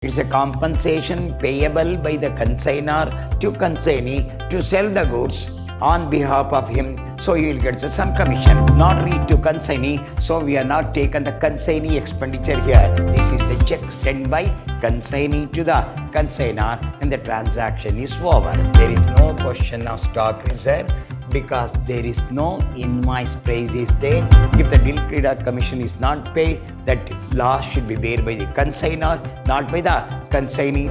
It's a compensation payable by the consignor to consignee to sell the goods on behalf of him, so he will get some commission. Not read to consignee, so we are not taken the consignee expenditure here. This is a check sent by consignee to the consignor and the transaction is over. There is no question of stock reserve because there is no invoice price is there. If the delivery or commission is not paid, that loss should be borne by the consignor, not by the consignee.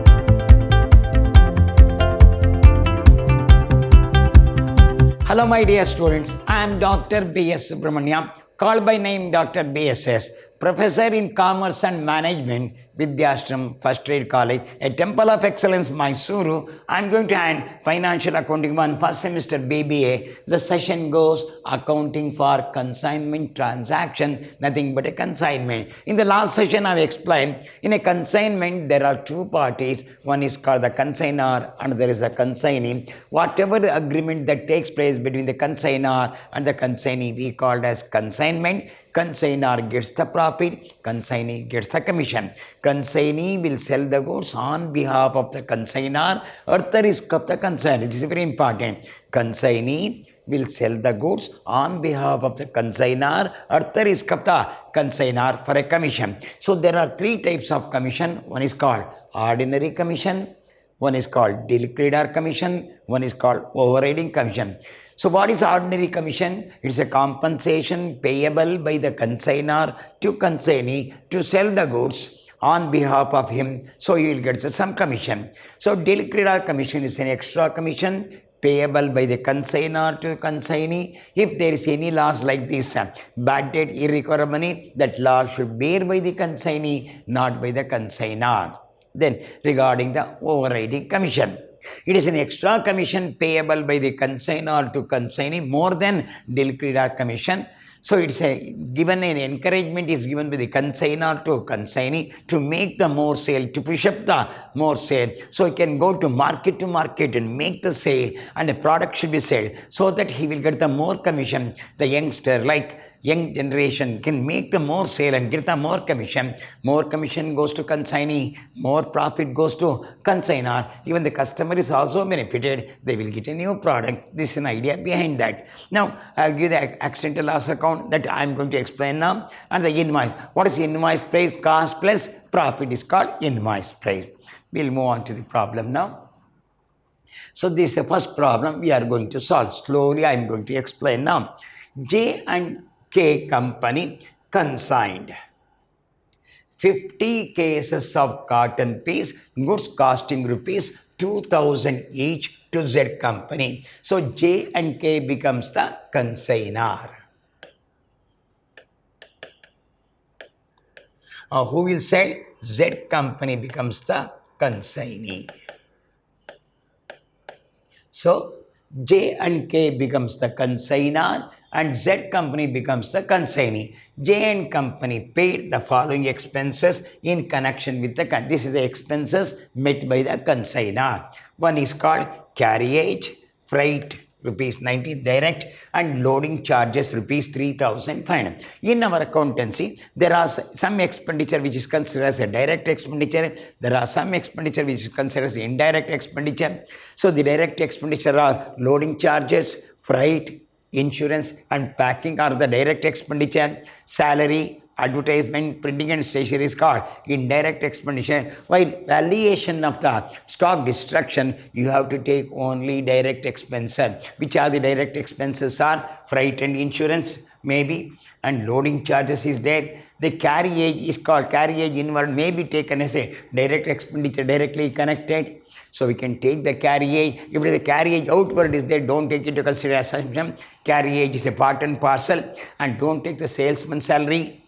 Hello my dear students, I am Dr. B.S. Subramaniam, called by name Dr. B.S.S., Professor in Commerce and Management, Vidyashram First Grade College, a Temple of Excellence, Mysuru. I am going to hand Financial Accounting 1 first semester BBA. The session goes Accounting for Consignment Transaction, nothing but a consignment. In the last session I have explained, in a consignment there are two parties. One is called the consignor and there is a consignee. Whatever the agreement that takes place between the consignor and the consignee we called as consignment. Consignor gets the profit, consignee gets the commission. Consignee will sell the goods on behalf of the consignor at the risk of the consignor. This is very important. Consignee will sell the goods on behalf of the consignor at the risk of the consignor for a commission. So there are three types of commission. One is called ordinary commission, one is called liquidator commission, one is called overriding commission. So what is ordinary commission? It's a compensation payable by the consignor to consignee to sell the goods on behalf of him, so he will get some commission. So liquidator commission is an extra commission payable by the consignor to consignee. If there is any loss like this, bad debt, irrecoverable money, that loss should bear by the consignee, not by the consignor. Then regarding the overriding commission, it is an extra commission payable by the consignor to consignee more than liquidator commission. So it's a given an encouragement is given by the consignor to consignee to make the more sale, to push up the more sale. So he can go to market and make the sale and the product should be sold so that he will get the more commission. The youngster, like young generation, can make the more sale and get the more commission. More commission goes to consignee, more profit goes to consignor. Even the customer is also benefited. They will get a new product. This is an idea behind that. Now, I'll give the accidental loss account that I'm going to explain now. And the invoice. What is invoice price? Cost plus profit is called invoice price. We'll move on to the problem now. So this is the first problem we are going to solve. Slowly I'm going to explain now. J and K company consigned 50 cases of cotton piece, goods costing rupees 2,000 each to Z company. So J and K becomes the consignor. Who will sell? Z company becomes the consignee. So J and K becomes the consignor and Z company becomes the consignee. J and company paid the following expenses in connection with the this is the expenses met by the consignor. One is called carriage, freight rupees 90 direct and loading charges rupees 3,500. In our accountancy, there are some expenditure which is considered as a direct expenditure. There are some expenditure which is considered as indirect expenditure. So the direct expenditure are loading charges, freight, insurance and packing are the direct expenditure. Salary, advertisement, printing and stationery is called indirect expenditure. While valuation of the stock destruction, you have to take only direct expenses. Which are the direct expenses are freight and insurance maybe, and loading charges is there. The carriage is called carriage inward, may be taken as a direct expenditure directly connected. So we can take the carriage. If the carriage outward is there, don't take it to consider assumption. Carriage is a part and parcel, and don't take the salesman salary,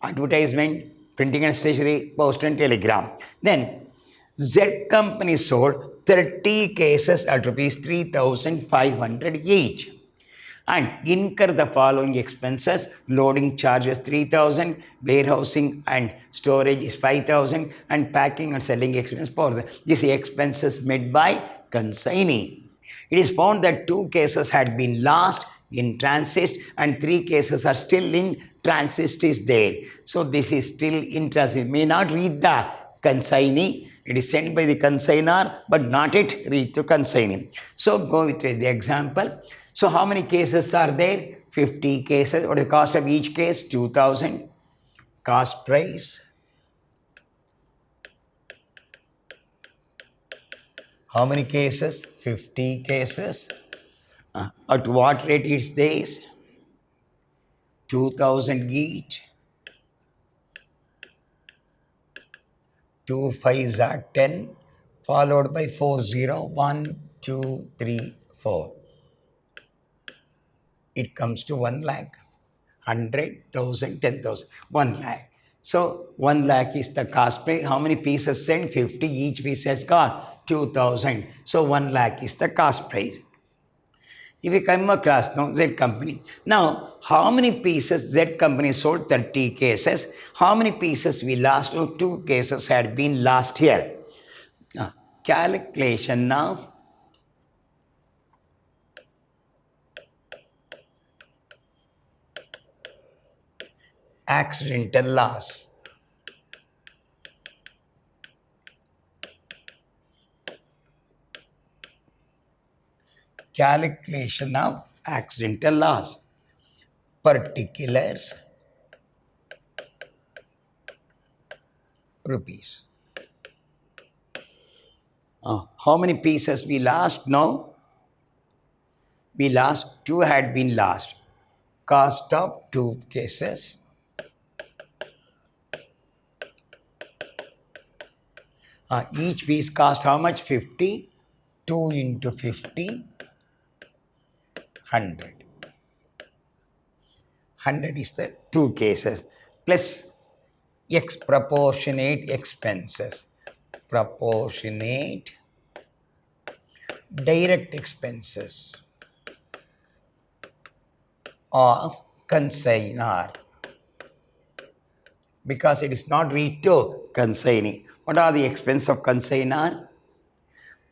advertisement, printing and stationery, post and telegram. Then Z company sold 30 cases at rupees 3,500 each and incur the following expenses. Loading charges 3,000, warehousing and storage is 5,000 and packing and selling expense 4,000. These expenses made by consignee. It is found that 2 cases had been lost in transit and 3 cases are still in transit is there. So this is still in transit. May not read the consignee. It is sent by the consignor, but not yet reached to consignee. So go with the example. So how many cases are there? 50 cases. What is the cost of each case? 2000. Cost price. How many cases? 50 cases. At what rate is this? 2000 each. 2 5s are 10, followed by 4 0. 1, 2, 3, 4. It comes to 1 lakh. 100, 1000, 10,000. 1 lakh. So 1 lakh is the cost price. How many pieces sent? 50. Each piece has got 2000. So 1 lakh is the cost price. If you come across now Z company. Now, how many pieces Z company sold? 30 cases. How many pieces we lost? Oh, 2 cases had been lost here. Now, calculation of accidental loss. Calculation of accidental loss. Particulars. Rupees. How many pieces we lost? No. We lost. 2 had been lost. Cost of 2 cases. Each piece cost how much? 50. 2 into 50. 100. 100 is the 2 cases. Plus proportionate expenses. Proportionate direct expenses of consignor. Because it is not read to consignee. What are the expenses of consignor?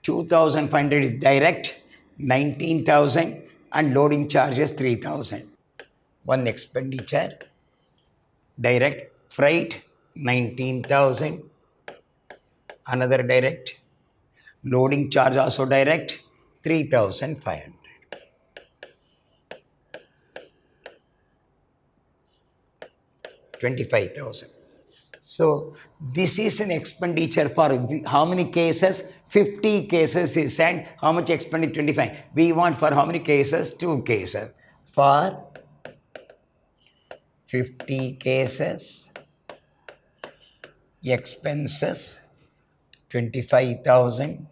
2,500 is direct, 19,000 and loading charges 3,000. One expenditure, direct, freight 19,000, another direct, loading charge also direct 3,500. 25,000. So this is an expenditure for how many cases? 50 cases is sent. How much expenditure? 25. We want for how many cases? 2 cases. For 50 cases, expenses 25,000.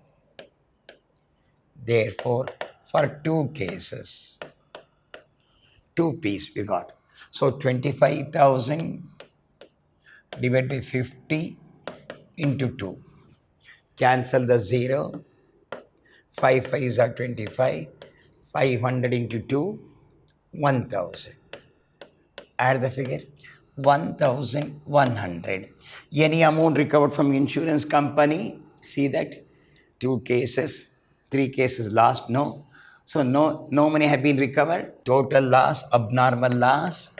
Therefore, for 2 cases, 2 piece we got. So 25,000 divided by 50 into 2. Cancel the 0. 5 5s are 25. 500 into 2, 1,000. Add the figure. 1,100. Any amount recovered from insurance company? See that? 2 cases, 3 cases lost? No. So no money have been recovered. Total loss, abnormal loss.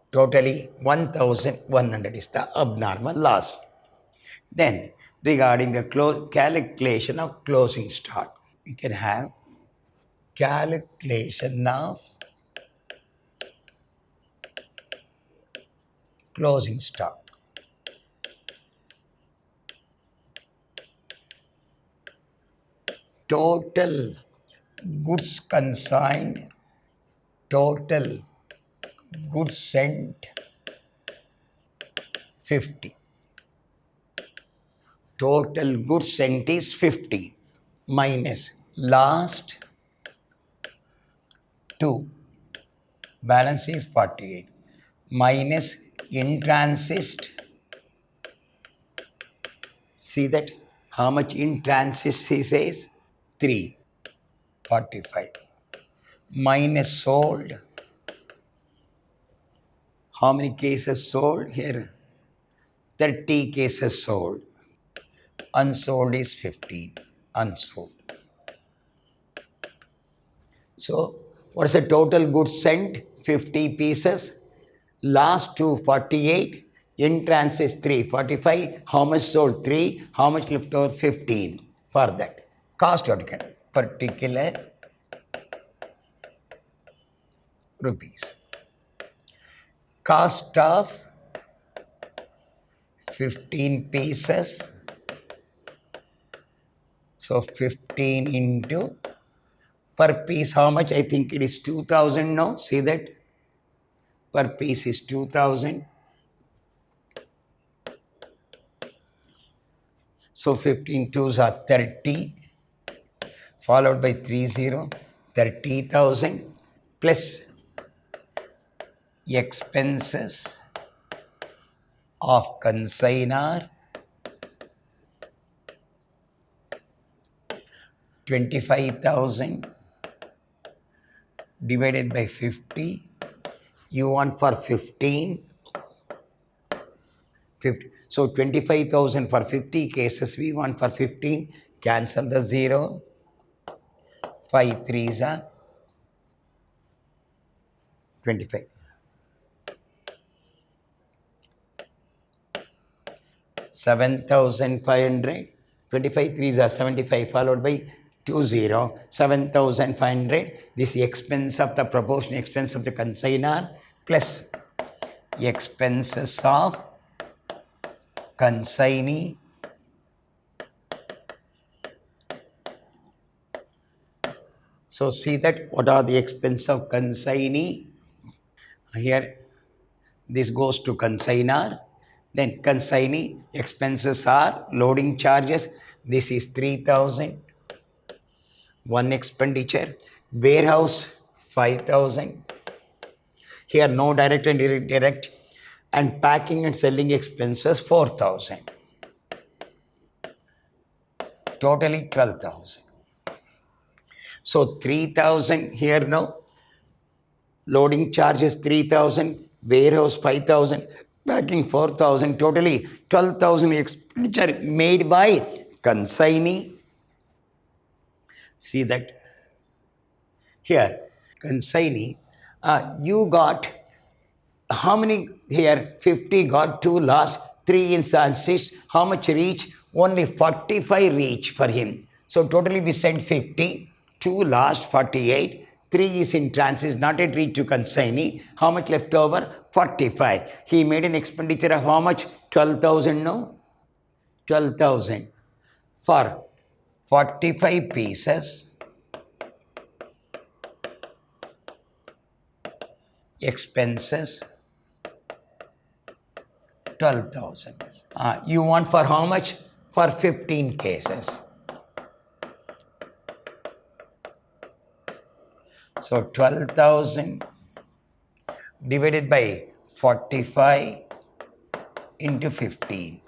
Totally 1,100 is the abnormal loss. Then regarding the calculation of closing stock, we can have calculation of closing stock. Total goods consigned, total goods sent 50. Total goods sent is 50 minus last 2. Balance is 48 minus in transit. See that how much in transit he says? 3. 45 minus sold. How many cases sold here? 30 cases sold. Unsold is 15. Unsold. So, what's the total goods sent? 50 pieces. Last 248, in transit 345, how much sold 3, how much left over 15 for that. Cost article, particular rupees. Cost of 15 pieces. So 15 into per piece how much? I think it is 2000 now. See that? Per piece is 2000. So 15 twos are 30, followed by 30, 30,000 plus expenses of consignor 25,000 divided by 50. You want for 15. 50. So 25,000 for 50 cases, we want for 15. Cancel the 0. 5 threes are 25. 7,500. 25 threes are 75, followed by 20. 7,500. This is the expense of the proportion expense of the consignor plus expenses of consignee So see that what are the expense of consignee. Here this goes to consignor. Then consignee expenses are loading charges. This is 3,000. One expenditure. Warehouse 5,000. Here no direct and indirect. And packing and selling expenses 4,000. Totally 12,000. So 3,000 here now. Loading charges 3,000. Warehouse 5,000. Packing 4,000. Totally 12,000 expenditure made by consignee. See that here consignee. You got how many here? 50 got 2 lost, 3 in transit. How much reach? Only 45 reach for him. So totally we sent 50, 2 lost, 48, 3 is in transit, not yet reached to consignee. How much left over? 45. He made an expenditure of how much? 12,000 no? 12,000 for 45 pieces. Expenses 12,000. You want for how much? For 15 cases. So 12,000 divided by 45 into 15.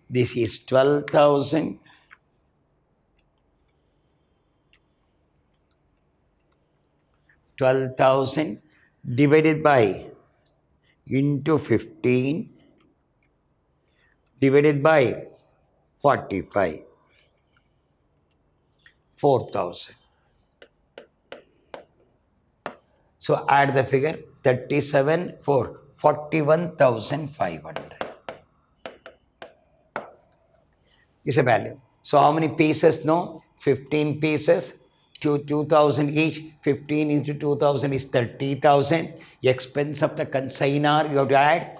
This is 12,000 12,000 divided by into 15 divided by 45. 4,000. So add the figure 37 for 41,500 is a value. So how many pieces? No, 15 pieces. 2,000 each. 15 into 2,000 is 30,000. Expense of the consignor you have to add.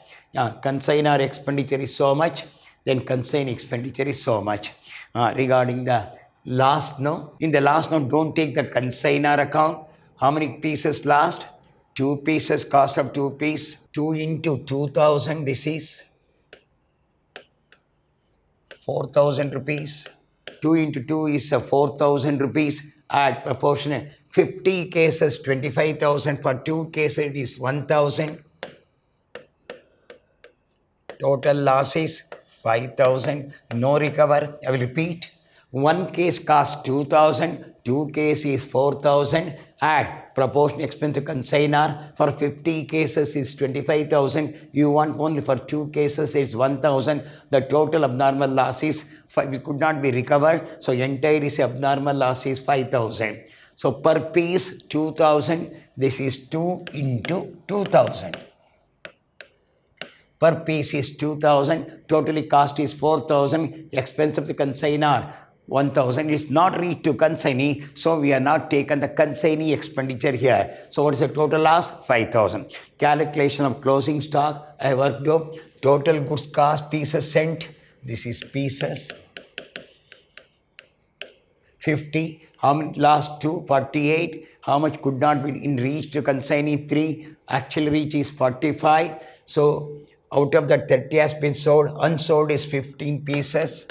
Consignor expenditure is so much. Then consignee expenditure is so much. Regarding the last note, in the last note, don't take the consignor account. How many pieces last? 2 pieces, cost of 2 pieces. 2 into 2,000, this is 4,000 rupees. 2 into 2 is 4,000 rupees. Add proportionate. 50 cases, 25,000. For 2 cases, it is 1,000. Total loss is 5,000. No recover. I will repeat. 1 case costs 2,000. 2 cases is 4,000. Add proportion expense to consignor. For 50 cases is 25,000. You want only for 2 cases is 1,000. The total abnormal loss is 5. It could not be recovered. So entire is abnormal loss is 5,000. So per piece 2000, this is 2 into 2000. Per piece is 2000, totally cost is 4000, expense of the consignor 1000 is not reached to consignee, so we have not taken the consignee expenditure here. So what is the total loss? 5000. Calculation of closing stock, I worked out total goods cost pieces sent, this is pieces 50. How many last 2? 48. How much could not be in reach to consignee? 3. Actual reach is 45. So out of that 30 has been sold. Unsold is 15 pieces.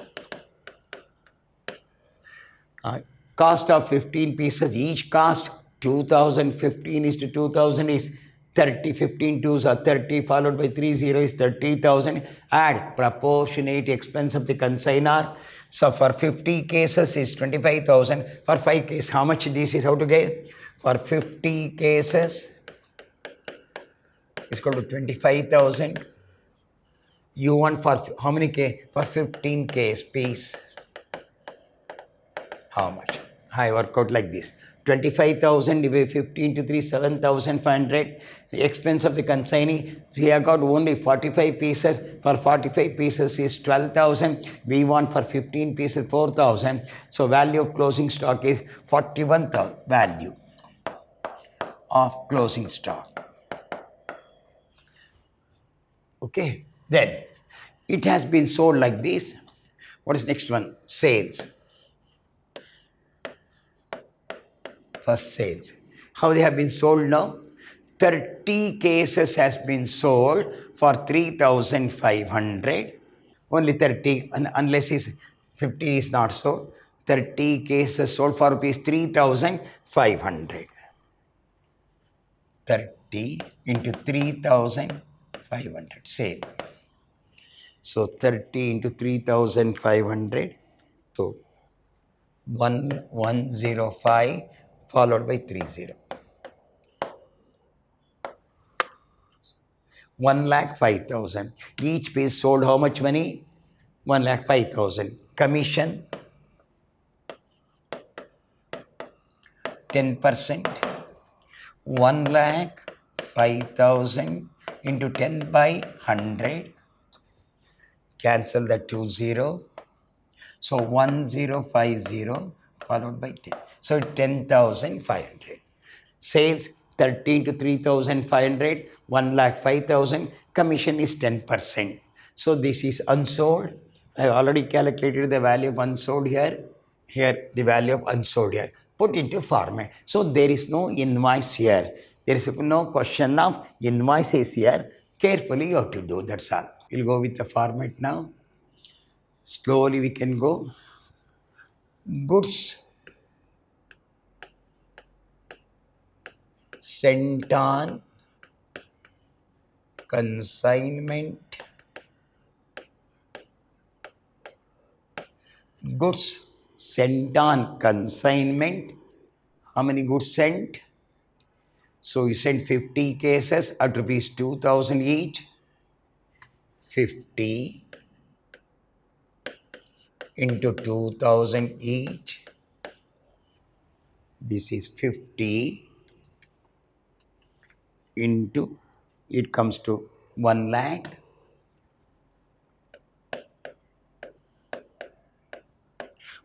Cost of 15 pieces. Each cost 2015 is to 2000 is 30. 15 twos are 30 followed by 30 is 30,000. Add proportionate expense of the consignor. So for 50 cases is 25,000. For 5 cases, how much this is how to get? For 50 cases is equal to 25,000. You want for how many case? For 15 case piece. How much? I work out like this. 25,000 divided 15 to 3, 7,500. The expense of the consignee, we have got only 45 pieces. For 45 pieces is 12,000. We want for 15 pieces 4,000. So value of closing stock is 41,000. Value of closing stock. Okay. Then it has been sold like this. What is next one? Sales. First sales. How they have been sold now? 30 cases has been sold for 3,500. Only 30, unless is 50 is not sold. 30 cases sold for rupees 3,500. 30 into 3,500 sale. So 30 into 3,500. So 1105 followed by 30. 1,05,000. Each piece sold how much money? 1,05,000. Commission 10%. 1,05,000 into 10 by 100. Cancel the 20. So 1050 followed by 10. So 10,500. Sales 13 to 3,500, 1,05,000. Commission is 10%. So this is unsold. I already calculated the value of unsold here. Here the value of unsold here. Put into format. So there is no invoice here. There is no question of invoices here. Carefully you have to do. That's all. We'll go with the format now. Slowly we can go. Goods sent on consignment. Goods sent on consignment. How many goods sent? So you sent 50 cases at rupees 2,000 each. 50 into 2,000 each. This is 50 into, it comes to 1 lakh.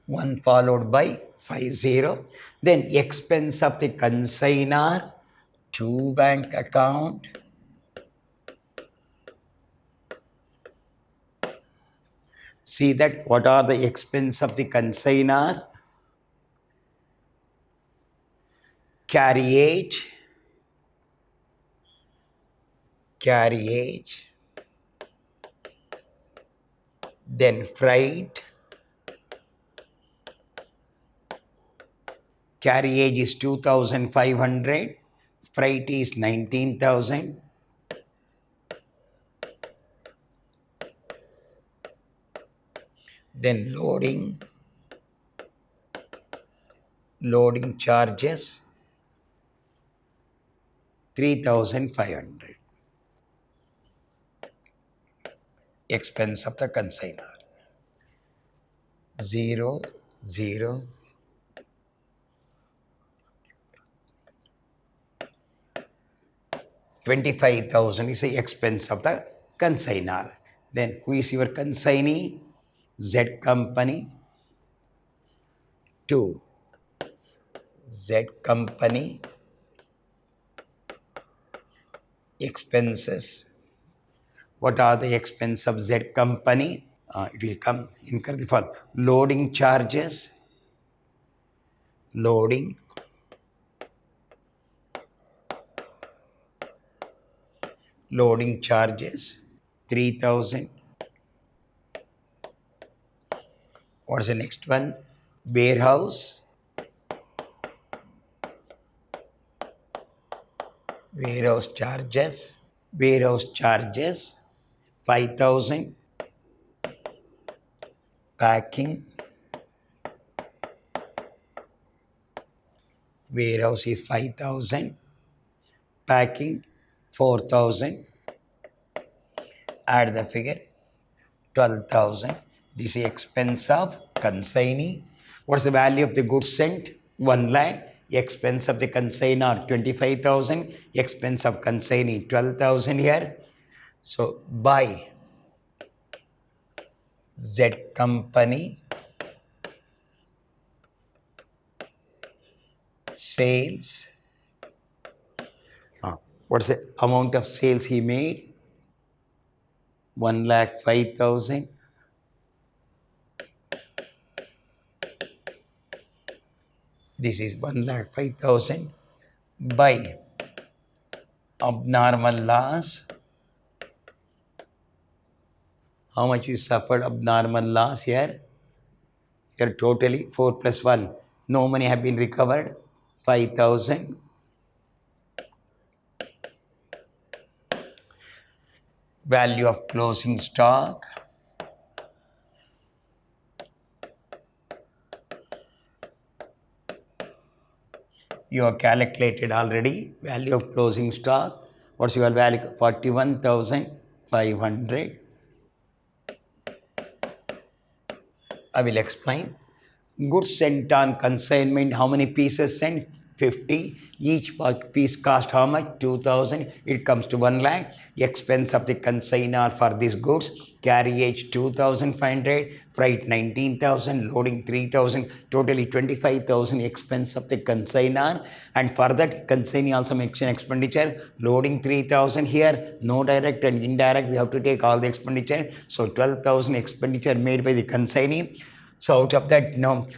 One followed by 50. Then expense of the consignor to bank account. See that what are the expense of the consignor? Carriage, then freight. Carriage is 2,500, freight is 19,000. Then loading charges 3,500. Expense of the consignor 0, 0, 25,000 is the expense of the consignor. Then who is your consignee? Z company. 2. Z company expenses. What are the expense of Z company? It will come in the form loading charges, loading charges 3,000. What's the next one? Warehouse charges 5,000. Packing warehouse is 5,000. Packing 4,000. Add the figure 12,000. This is expense of consignee. What's the value of the goods sent? 1 lakh. Expense of the consignor 25,000. Expense of consignee 12,000 here. So buy Z company sales. What's the amount of sales he made? 1,05,000. This is 1,05,000 by abnormal loss. How much you suffered abnormal loss here? Here totally 4 plus 1. No money have been recovered. 5,000. Value of closing stock. You have calculated already value of closing stock. What's your value? 41,500. I will explain. Goods sent on consignment. How many pieces sent? 50. Each piece cost how much? 2,000. It comes to 1 lakh. Expense of the consignor for these goods. Carriage 2,500. Freight 19,000. Loading 3,000. Totally 25,000 expense of the consignor. And for that, consignee also makes an expenditure. Loading 3,000 here. No direct and indirect. We have to take all the expenditure. So 12,000 expenditure made by the consignee. So out of that,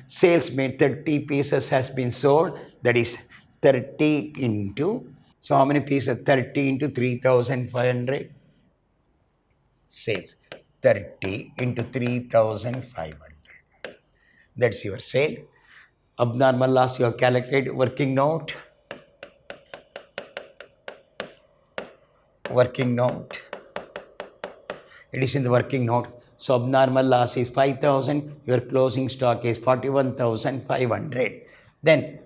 sales made 30 pieces has been sold. That is 30 into, so how many pieces? 30 into 3,500 sales. 30 into 3,500. That's your sale. Abnormal loss you have calculated. Working note. It is in the working note. So abnormal loss is 5,000. Your closing stock is 41,500. Then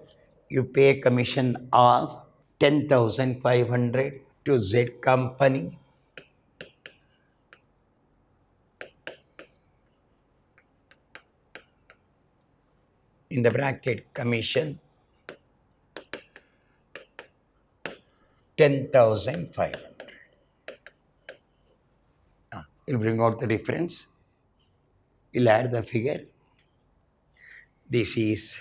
you pay commission of 10,500 to Z company. In the bracket commission 10,500. You'll bring out the difference. You'll add the figure. This is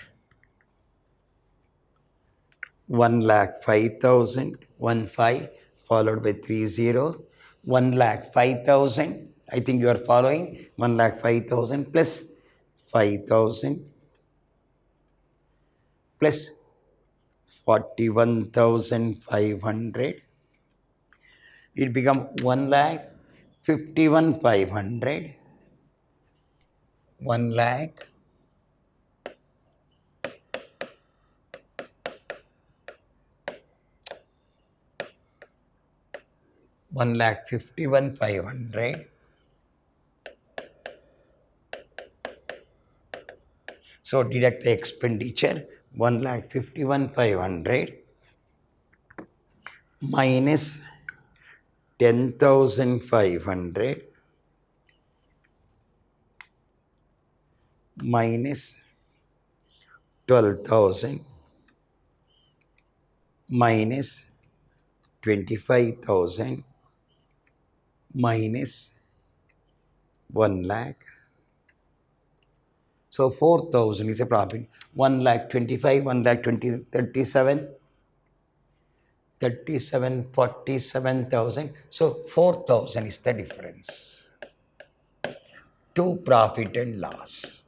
1,05,000, 15 followed by 30. 1,05,000. I think you are following. 1,05,000 plus 5,000 plus 41,500. It become 1,51,500. 1 lakh 1,51,500. So deduct the expenditure 1,51,500 minus 10,500 minus 12,000 minus 25,000 minus 1 lakh. So 4,000 is a profit. 1 lakh 25, 1 lakh 20, 37, 47,000. So 4,000 is the difference to profit and loss.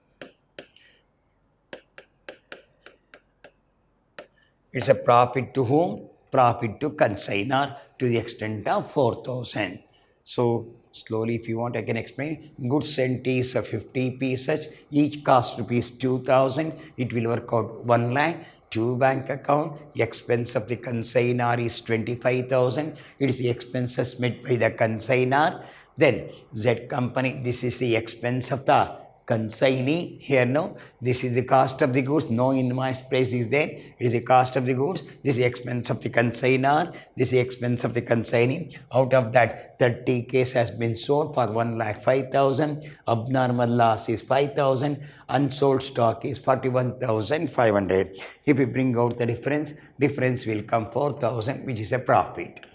It's a profit to whom? Profit to consignor to the extent of 4,000. So slowly, if you want, I can explain. Goods sent is 50 pieces. Each cost rupees 2,000. It will work out 1 lakh. To bank account. Expense of the consignor is 25,000. It is the expenses made by the consignor. Then Z company. This is the expense of the consignee. Here no, this is the cost of the goods. No invoice price is there. It is the cost of the goods. This is the expense of the consignor. This is the expense of the consignee. Out of that, 30 case has been sold for 1,05,000. Abnormal loss is 5,000. Unsold stock is 41,500. If we bring out the difference will come 4,000, which is a profit.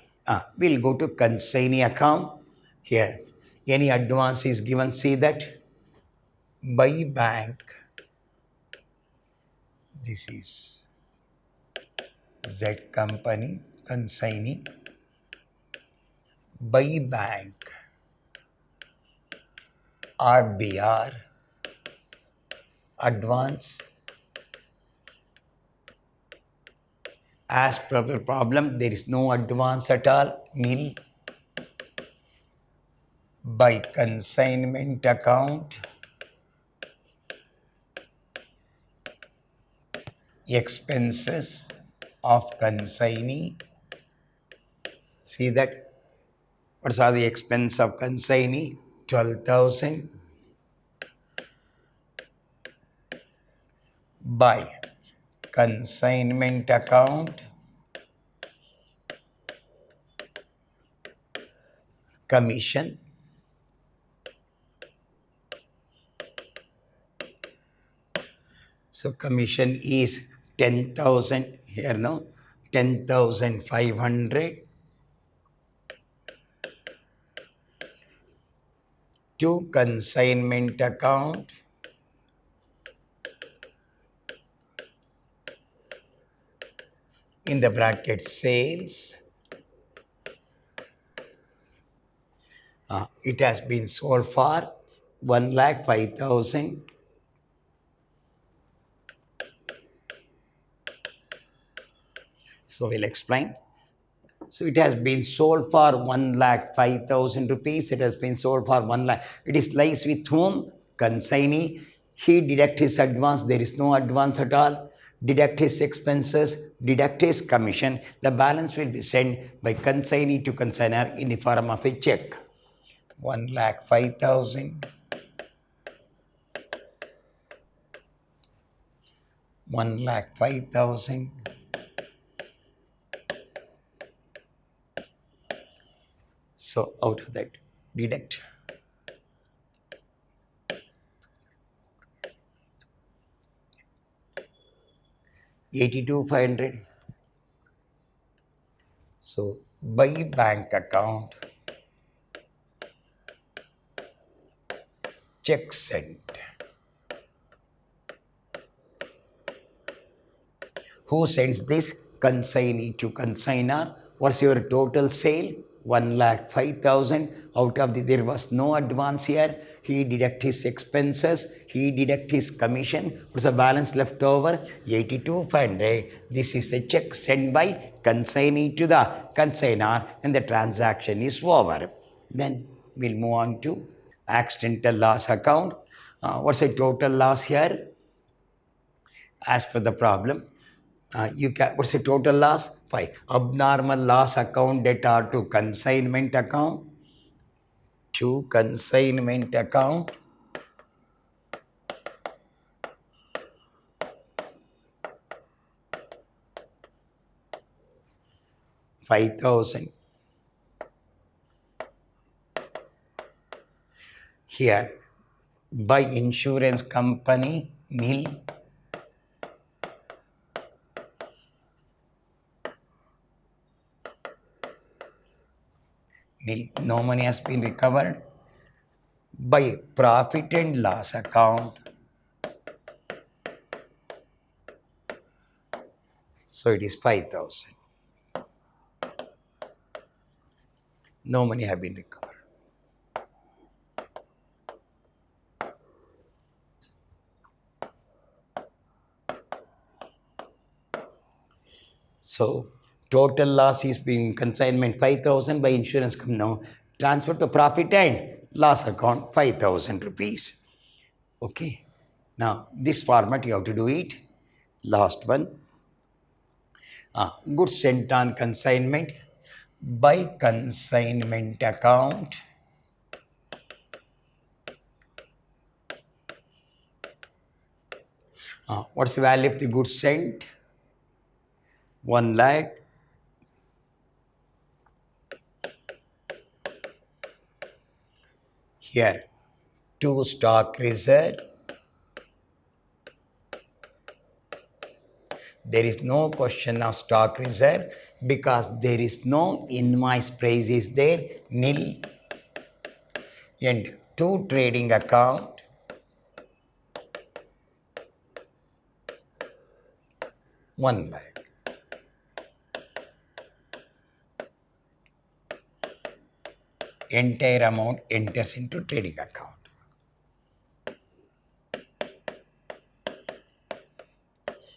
We'll go to consignee account. Here, any advance is given. See that. By bank, this is Z company, consignee. By bank, RBR, advance. As per the problem, there is no advance at all, nil. By consignment account, expenses of consignee. See that? What are the expense of consignee? 12,000. By consignment account, commission. So commission is 10,000 here, no? 10,500 to consignment account, in the bracket sales. It has been sold for 1,05,000. So we'll explain. So it has been sold for 1,05,000 rupees. It has been sold for 1 lakh. It is lies with whom? Consignee. He deduct his advance. There is no advance at all. Deduct his expenses. Deduct his commission. The balance will be sent by consignee to consignor in the form of a check. 1,05,000. 1,05,000. So out of that, deduct 82,500. So by bank account, check sent. Who sends this? Consignee to consignor. What's your total sale? 1,05,000. Out of there was no advance here. He deduct his expenses. He deduct his commission. What's the balance left over? 82,500. This is a check sent by consignee to the consignor and the transaction is over. Then we'll move on to accidental loss account. What's the total loss here? As per the problem, what's the total loss? 5. Abnormal loss account debtor to consignment account. To consignment account. $5,000. Here, by insurance company, nil. nil. No money has been recovered. By profit and loss account, so it is 5,000. No money have been recovered. So total loss is being consignment 5,000 by insurance company. Now transfer to profit and loss account 5,000 rupees. Okay. Now this format you have to do it. Last one. Goods sent on consignment by consignment account. What's the value of the goods sent? 1 lakh. Here, to stock reserve. There is no question of stock reserve because there is no invoice price is there, nil. And to trading account, one lakh. Entire amount enters into trading account.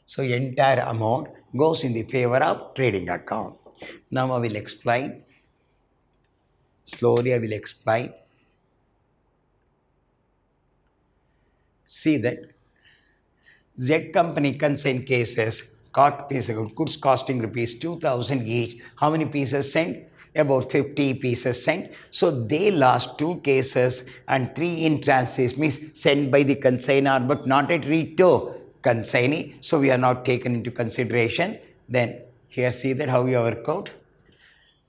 So entire amount goes in the favor of trading account. Now I will explain. Slowly I will explain. See that Z company consigned cases, goods costing rupees 2,000 each. How many pieces sent? About 50 pieces sent. So they lost 2 cases and 3 in transit, means sent by the consignor but not yet reached to consignee. So we are not taken into consideration. Then here see that how you work out.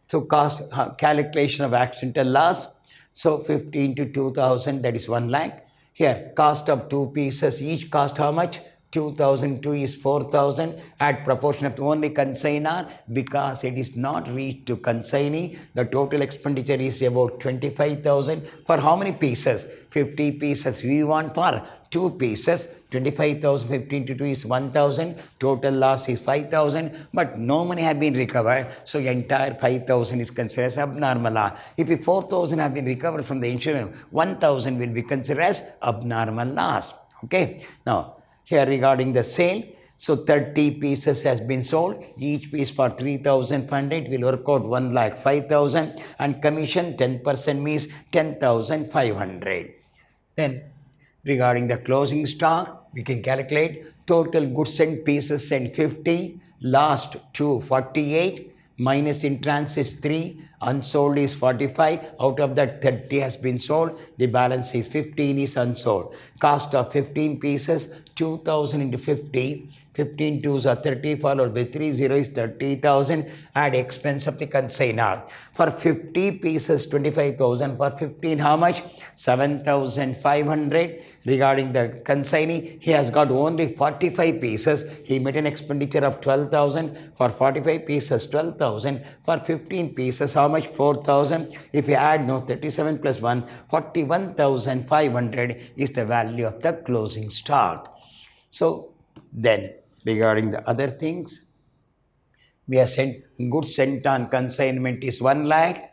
So cost calculation of accidental loss. So 15 to 2,000, that is 1 lakh. Here cost of 2 pieces, each cost how much? 2,002 is 4,000 at proportion of only consignor because it is not reached to consignee. The total expenditure is about 25,000 for how many pieces? 50 pieces. We want for 2 pieces. 25,000 15 to 2 is 1,000. Total loss is 5,000, but no money have been recovered. So entire 5,000 is considered as abnormal loss. If 4,000 have been recovered from the insurance, 1,000 will be considered as abnormal loss. Okay. Now here regarding the sale, so 30 pieces has been sold, each piece for 3,500 will work out 1,05,000 and commission 10% means 10,500. Then regarding the closing stock, we can calculate total goods sent pieces sent 50, last 248, minus in transit is 3, unsold is 45, out of that 30 has been sold, the balance is 15 is unsold. Cost of 15 pieces, 2,000 into 50, 15 twos are 30 followed by 3 0 is 30,000, add expense of the consignor. For 50 pieces 25,000, for 15 how much? 7,500. Regarding the consignee, he has got only 45 pieces, he made an expenditure of 12,000. For 45 pieces 12,000, for 15 pieces how much? 4,000. If you add 37 plus 1, 41,500 is the value of the closing stock. So then regarding the other things, we are sent goods sent on consignment is 1 lakh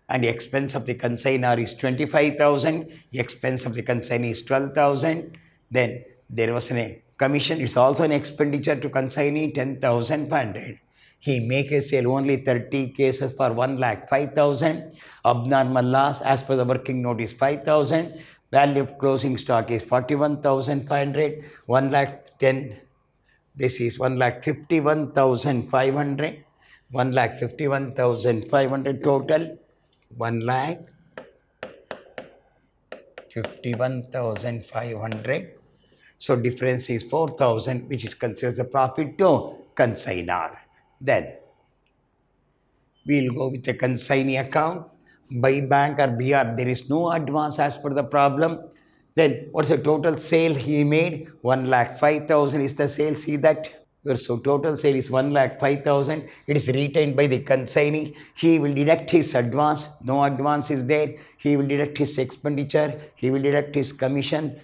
and the expense of the consignor is 25,000, expense of the consignee is 12,000. Then there was a commission, it's also an expenditure to consignee 10,500. He make a sale only 30 cases for 1,05,000. Abnormal loss as per the working note is 5,000. Value of closing stock is 41,500. 1,10,000. This is 1,51,500. 1,51,500 total. 1,51,500. So difference is 4,000, which is considered as a profit to consignor. Then we'll go with the consignee account. By bank or BR, there is no advance as per the problem. Then what's the total sale he made? 1,05,000 is the sale. See that your so total sale is 1,05,000. It is retained by the consignee. He will deduct his advance. No advance is there. He will deduct his expenditure. He will deduct his commission.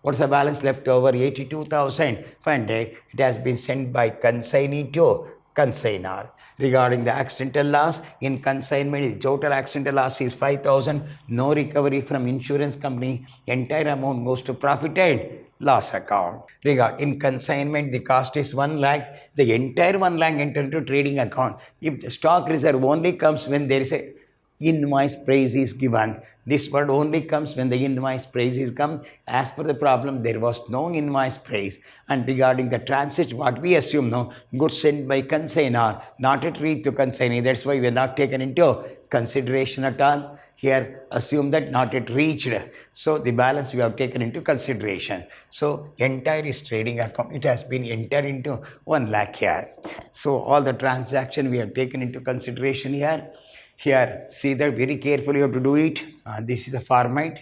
What's the balance left over? 82,500. It has been sent by consignee to consignor. Regarding the accidental loss, in consignment, the total accidental loss is 5,000. No recovery from insurance company. Entire amount goes to profit and loss account. In consignment, the cost is 1 lakh. The entire 1 lakh entered into trading account. If the stock reserve only comes when there is a invoice price is given. This word only comes when the invoice price is come. As per the problem, there was no invoice price. And regarding the transit, what we assume now, goods sent by consignor, not yet reached to consignee. That's why we are not taken into consideration at all. Here, assume that not yet reached. So the balance we have taken into consideration. So entire is trading account. It has been entered into 1 lakh here. So all the transaction we have taken into consideration here. Here, see that very carefully you have to do it. This is the format.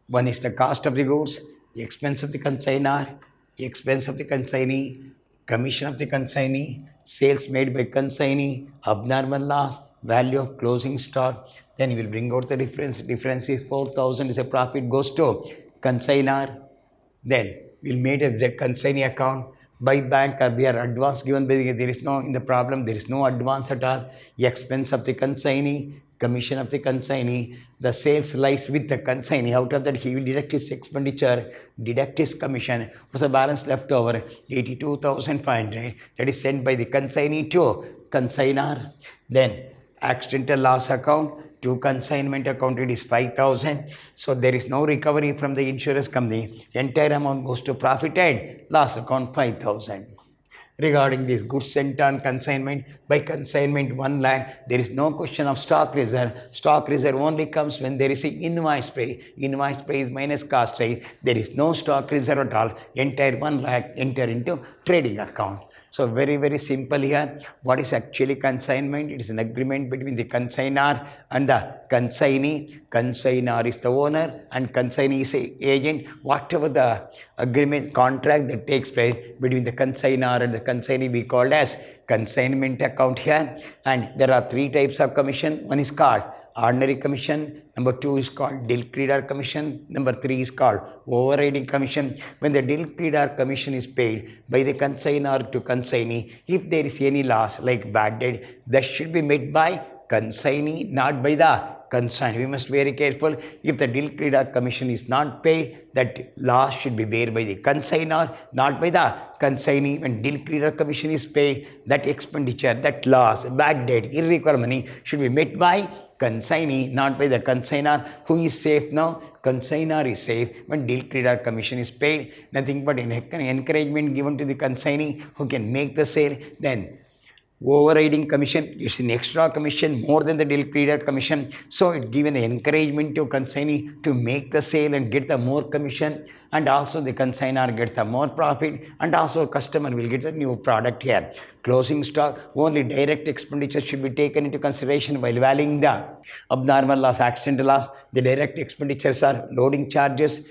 One is the cost of the goods, the expense of the consignor, the expense of the consignee, commission of the consignee, sales made by consignee, abnormal loss, value of closing stock. Then you will bring out the difference. Difference is 4,000 is a profit goes to consignor. Then we'll make a Z consignee account. By bank or we are advance given by there is no in the problem, there is no advance at all. Expense of the consignee, commission of the consignee, the sales lies with the consignee. Out of that he will deduct his expenditure, deduct his commission. What's the balance left over? 82,500. That is sent by the consignee to consignor. Then accidental loss account. To consignment account it is 5,000. So there is no recovery from the insurance company. Entire amount goes to profit and loss account 5,000. Regarding this goods sent on consignment, by consignment 1 lakh, there is no question of stock reserve. Stock reserve only comes when there is an invoice pay. Invoice pay is minus cost price. There is no stock reserve at all. Entire 1 lakh enter into trading account. So very, very simple here. What is actually consignment? It is an agreement between the consignor and the consignee. Consignor is the owner and consignee is the agent. Whatever the agreement, contract that takes place between the consignor and the consignee, we called as consignment account here. And there are 3 types of commission. One is called ordinary commission, number 2 is called Dilk-Rieder commission, number 3 is called overriding commission. When the Dilk-Rieder commission is paid by the consignor to consignee, if there is any loss like bad debt, that should be met by consignee, not by the consignee. We must be very careful. If the Dilk-Rieder commission is not paid, that loss should be borne by the consignor, not by the consignee. When Dilk-Rieder commission is paid, that expenditure, that loss, bad debt, irrecoverable money should be met by consignee, not by the consignor. Who is safe now? Consignor is safe when Dilk-Rieder commission is paid. Nothing but an encouragement given to the consignee who can make the sale. Then overriding commission is an extra commission more than the Dilk-Rieder commission. So it given an encouragement to consignee to make the sale and get the more commission, and also the consignor gets the more profit, and also customer will get the new product here. Closing stock, only direct expenditure should be taken into consideration while valuing the abnormal loss, accidental loss. The direct expenditures are loading charges,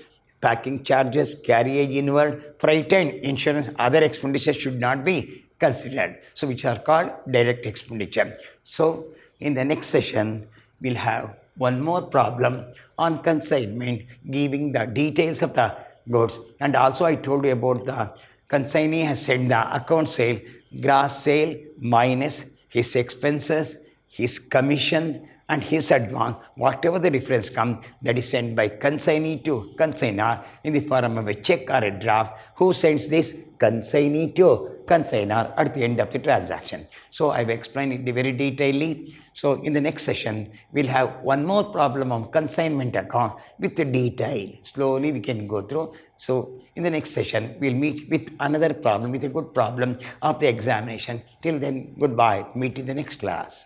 packing charges, carriage inward, freight and insurance. Other expenditures should not be considered. So which are called direct expenditure. So in the next session, we'll have one more problem on consignment, giving the details of the goods. And also I told you about the consignee has sent the account sale, gross sale minus his expenses, his commission and his advance. Whatever the difference comes, that is sent by consignee to consignor in the form of a check or a draft. Who sends this? Consignee to consignor at the end of the transaction. So I've explained it very detailedly. So in the next session, we'll have one more problem on consignment account with the detail. Slowly we can go through. So in the next session, we'll meet with another problem, with a good problem of the examination. Till then, goodbye. Meet in the next class.